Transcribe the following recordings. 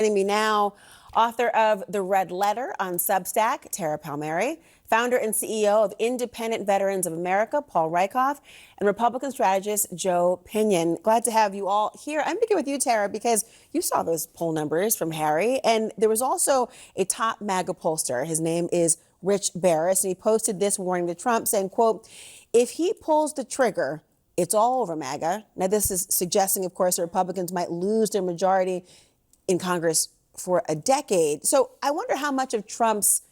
Joining me now, author of The Red Letter on Substack, Tara Palmeri, founder and CEO of Independent Veterans of America, Paul Rieckhoff, and Republican strategist Joe Pinion. Glad to have you all here. I'm beginning with you, Tara, because you saw those poll numbers from Harry, and there was also a top Maga pollster. His name is Rich Barris, and he posted this warning to Trump saying, quote, "If he pulls the trigger, it's all over, MAGA." Now, this is suggesting, of course, the Republicans might lose their majority in Congress for a decade. So I wonder how much of Trump's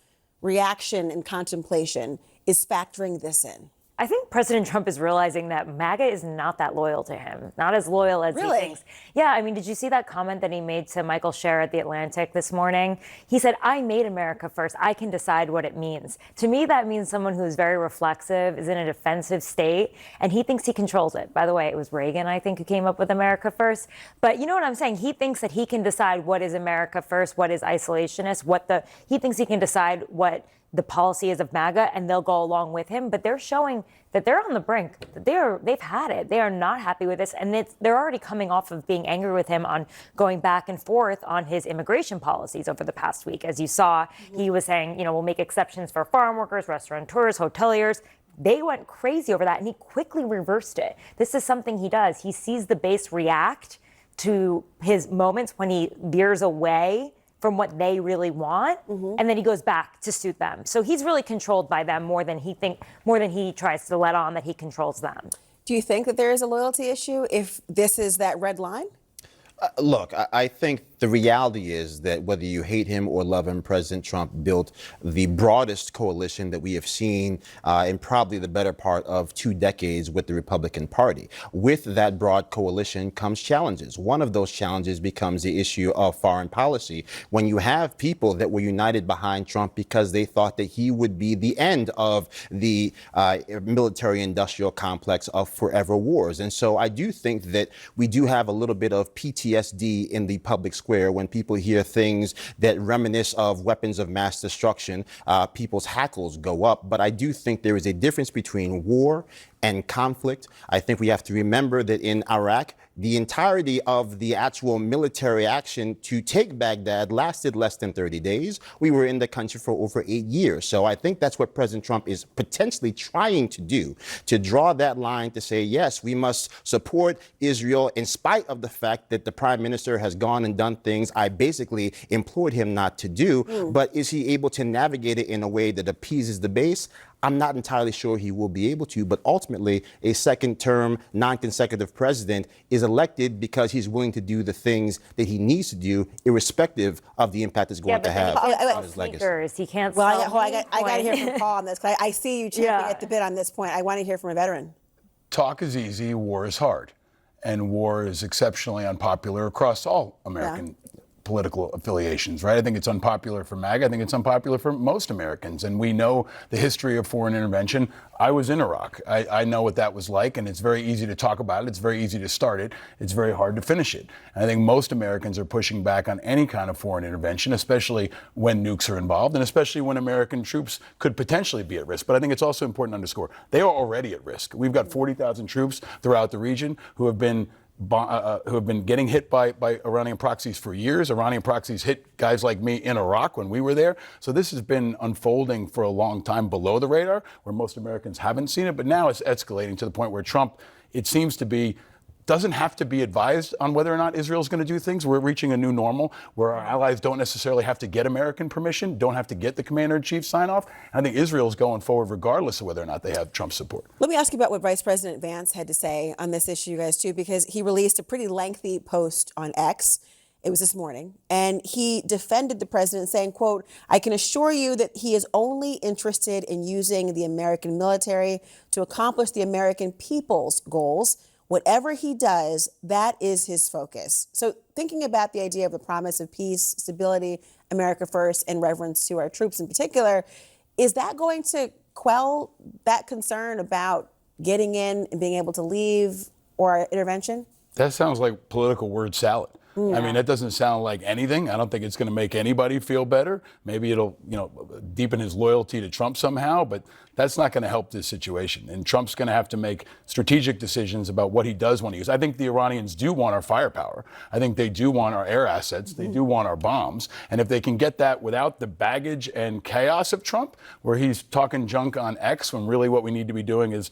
reaction and contemplation is factoring this in. I think President Trump is realizing that MAGA is not that loyal to him, not as loyal as he thinks. Yeah, I mean, did you see that comment that he made to Michael Scher at The Atlantic this morning? He said, "I made America first. I can decide what it means." To me, that means someone who is very reflexive, is in a defensive state, and he thinks he controls it. By the way, it was Reagan, I think, who came up with America first. But you know what I'm saying? He thinks that he can decide what is America first, what is isolationist, he thinks he can decide what the policy is of MAGA, and they'll go along with him. But they're showing that they're on the brink. They've had it. They are not happy with this, and they're already coming off of being angry with him on going back and forth on his immigration policies over the past week. As you saw, he was saying, we'll make exceptions for farm workers, restaurateurs, hoteliers. They went crazy over that, and he quickly reversed it. This is something he does. He sees the base react to his moments when he veers away from what they really want, and then he goes back to suit them. So he's really controlled by them more than he tries to let on that he controls them. Do you think that there is a loyalty issue if this is that red line? Look, I think the reality is that whether you hate him or love him, President Trump built the broadest coalition that we have seen in probably the better part of 2 decades with the Republican Party. With that broad coalition comes challenges. One of those challenges becomes the issue of foreign policy. When you have people that were united behind Trump because they thought that he would be the end of the military-industrial complex of forever wars. And so I do think that we do have a little bit of PTSD in the public square when people hear things that reminisce of weapons of mass destruction. People's hackles go up. But I do think there is a difference between war and conflict. I think we have to remember that in Iraq, the entirety of the actual military action to take Baghdad lasted less than 30 days. We were in the country for over 8 years. So I think that's what President Trump is potentially trying to do, to draw that line to say, yes, we must support Israel in spite of the fact that the prime minister has gone and done things I basically implored him not to do. But is he able to navigate it in a way that appeases the base? I'm not entirely sure he will be able to, but ultimately a second-term, non-consecutive president is elected because he's willing to do the things that he needs to do, irrespective of the impact it's going to have on his legacy. He can't. Well, I got to hear from Paul on this. I see you champing at the bit on this point. I want to hear from a veteran. Talk is easy, war is hard, and war is exceptionally unpopular across all American political affiliations, right? I think it's unpopular for MAGA. I think it's unpopular for most Americans. And we know the history of foreign intervention. I was in Iraq. I know what that was like, and it's very easy to talk about it. It's very easy to start it. It's very hard to finish it. And I think most Americans are pushing back on any kind of foreign intervention, especially when nukes are involved, and especially when American troops could potentially be at risk. But I think it's also important to underscore, they are already at risk. We've got 40,000 troops throughout the region who have been getting hit by Iranian proxies for years. Iranian proxies hit guys like me in Iraq when we were there. So this has been unfolding for a long time below the radar, where most Americans haven't seen it. But now it's escalating to the point where Trump, it seems to be, doesn't have to be advised on whether or not Israel's going to do things. We're reaching a new normal where our allies don't necessarily have to get American permission, don't have to get the commander-in-chief sign-off. I think Israel's going forward regardless of whether or not they have Trump's support. Let me ask you about what Vice President Vance had to say on this issue, you guys, too, because he released a pretty lengthy post on X. It was this morning. And he defended the president saying, quote, "I can assure you that he is only interested in using the American military to accomplish the American people's goals. Whatever he does, that is his focus." So thinking about the idea of the promise of peace, stability, America first, and reverence to our troops in particular, is that going to quell that concern about getting in and being able to leave or intervention? That sounds like political word salad. I mean, that doesn't sound like anything. I don't think it's going to make anybody feel better. Maybe it'll, deepen his loyalty to Trump somehow, but that's not going to help this situation. And Trump's going to have to make strategic decisions about what he does want to use. I think the Iranians do want our firepower. I think they do want our air assets. They do want our bombs. And if they can get that without the baggage and chaos of Trump, where he's talking junk on X when really what we need to be doing is,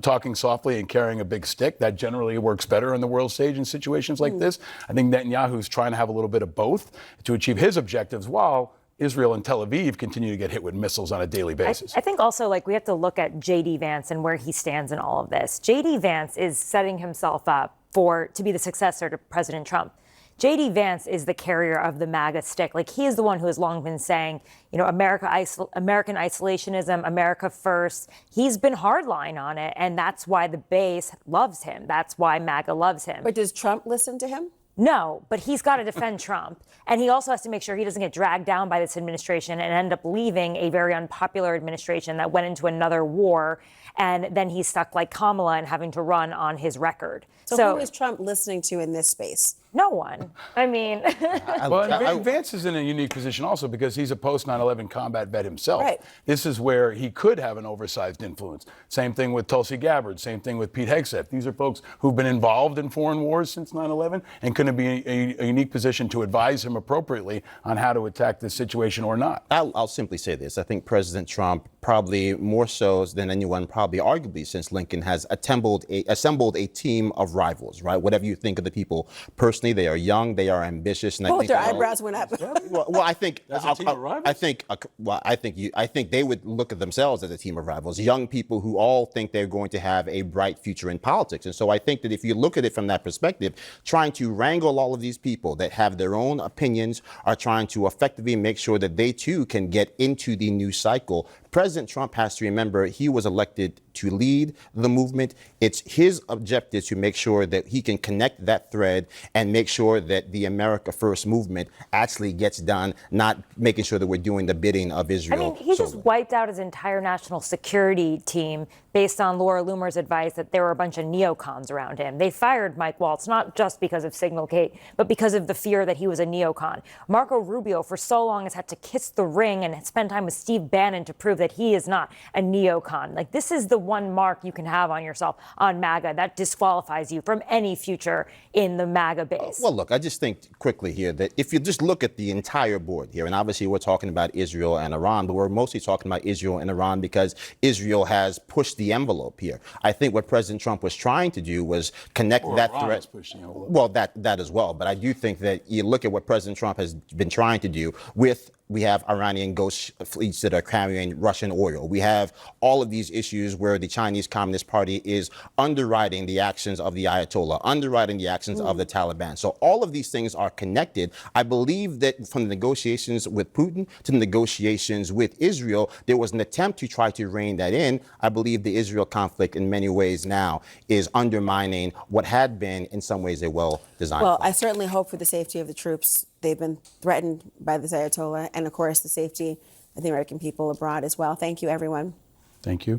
talking softly and carrying a big stick, that generally works better on the world stage in situations like this. I think Netanyahu's trying to have a little bit of both to achieve his objectives while Israel and Tel Aviv continue to get hit with missiles on a daily basis. I think also we have to look at J.D. Vance and where he stands in all of this. J.D. Vance is setting himself up to be the successor to President Trump. J.D. Vance is the carrier of the MAGA stick. He is the one who has long been saying, American isolationism, America first. He's been hardline on it, and that's why the base loves him. That's why MAGA loves him. But does Trump listen to him? No, but he's got to defend Trump. And he also has to make sure he doesn't get dragged down by this administration and end up leaving a very unpopular administration that went into another war. And then he's stuck like Kamala and having to run on his record. So who is Trump listening to in this space? No one. I mean. Well, Vance is in a unique position also because he's a post 9/11 combat vet himself. Right. This is where he could have an oversized influence. Same thing with Tulsi Gabbard. Same thing with Pete Hegseth. These are folks who've been involved in foreign wars since 9/11 and couldn't be a unique position to advise him appropriately on how to attack this situation or not. I'll simply say this. I think President Trump, probably more so than anyone, probably arguably since Lincoln, has assembled a team of rivals, right? Whatever you think of the people personally, they are young, they are ambitious, and I think their eyebrows went up. Well, I think That's a team of rivals? I think they would look at themselves as a team of rivals, young people who all think they're going to have a bright future in politics. And so I think that if you look at it from that perspective, trying to wrangle all of these people that have their own opinions, are trying to effectively make sure that they too can get into the new cycle. President Trump has to remember he was elected to lead the movement. It's his objective to make sure that he can connect that thread and make sure that the America First movement actually gets done, not making sure that we're doing the bidding of Israel. I mean, he just wiped out his entire national security team based on Laura Loomer's advice that there were a bunch of neocons around him. They fired Mike Waltz, not just because of Signalgate, but because of the fear that he was a neocon. Marco Rubio, for so long, has had to kiss the ring and spend time with Steve Bannon to prove that he is not a neocon. This is the one mark you can have on yourself on MAGA that disqualifies you from any future in the MAGA base. Well, look, I just think quickly here that if you just look at the entire board here, and obviously we're talking about Israel and Iran, but we're mostly talking about Israel and Iran because Israel has pushed the envelope here. I think what President Trump was trying to do was connect that threat. Well, that as well. But I do think that you look at what President Trump has been trying to do with. We have Iranian ghost fleets that are carrying Russian oil. We have all of these issues where the Chinese Communist Party is underwriting the actions of the Ayatollah, underwriting the actions of the Taliban. So all of these things are connected. I believe that from the negotiations with Putin to the negotiations with Israel, there was an attempt to try to rein that in. I believe the Israel conflict in many ways now is undermining what had been in some ways a well-designed Well, plan. I certainly hope for the safety of the troops. They've been threatened by this Ayatollah, and of course, the safety of the American people abroad as well. Thank you, everyone. Thank you.